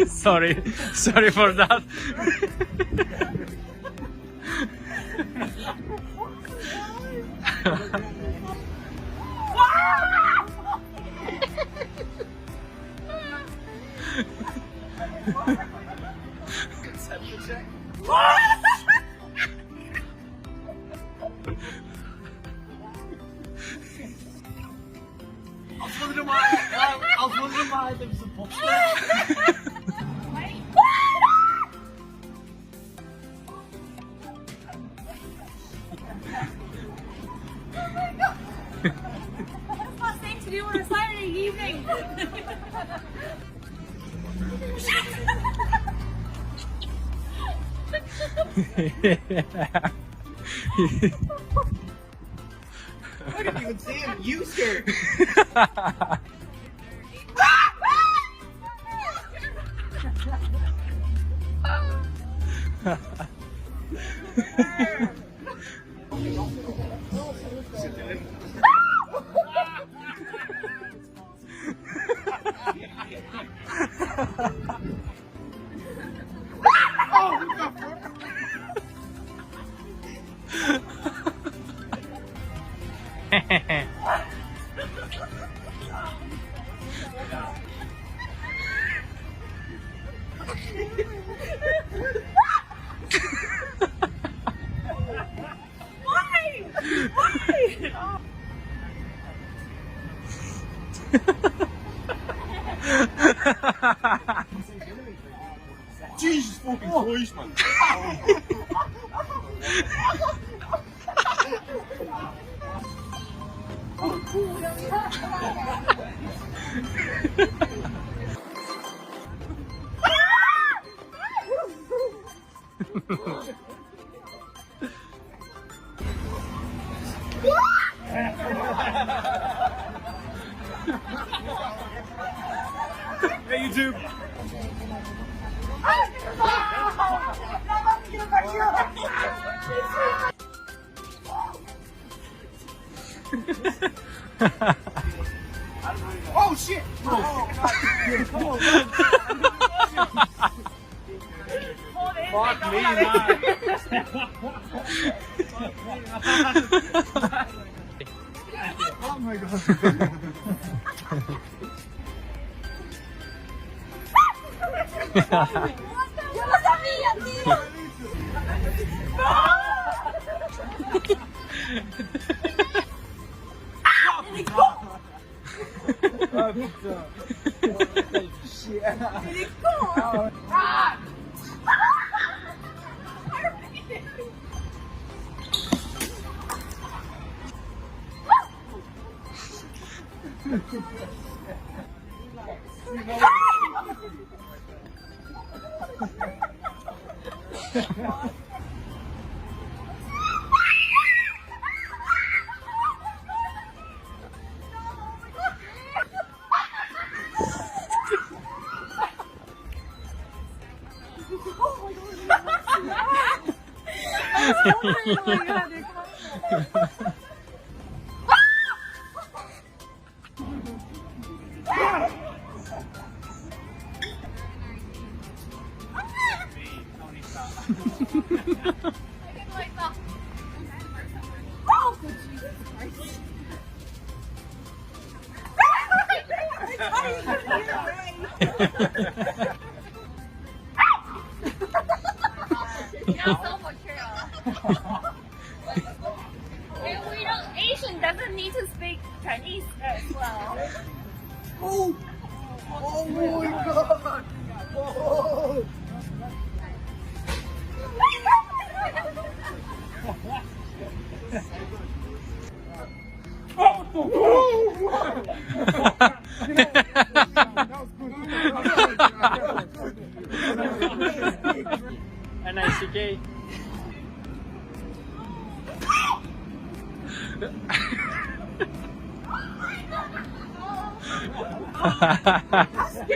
Sorry for that. Als wonderen waar het zijn pot staat. That's not safe to do on a Saturday evening. I didn't even see him. You scared. Jesus fucking Christ, man. Hey, YouTube. Oh shit! Fuck me, man. Oh my god. Yo lo sabía, tío. Asian doesn't need to speak Chinese as well. Oh! Oh my god! Oh! NICK.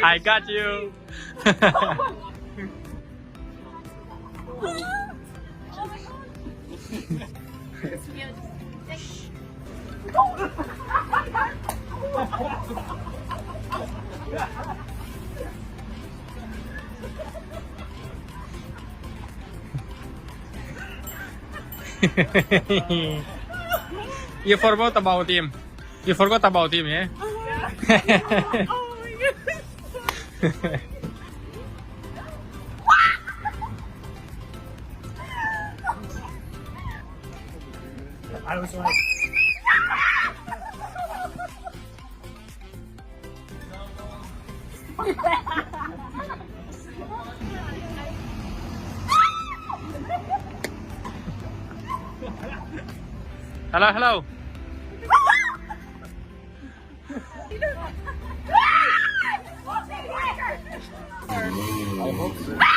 I got you. You forgot about him. You forgot about him, yeah? Oh my god. I was like, Hello, hello. I hope so.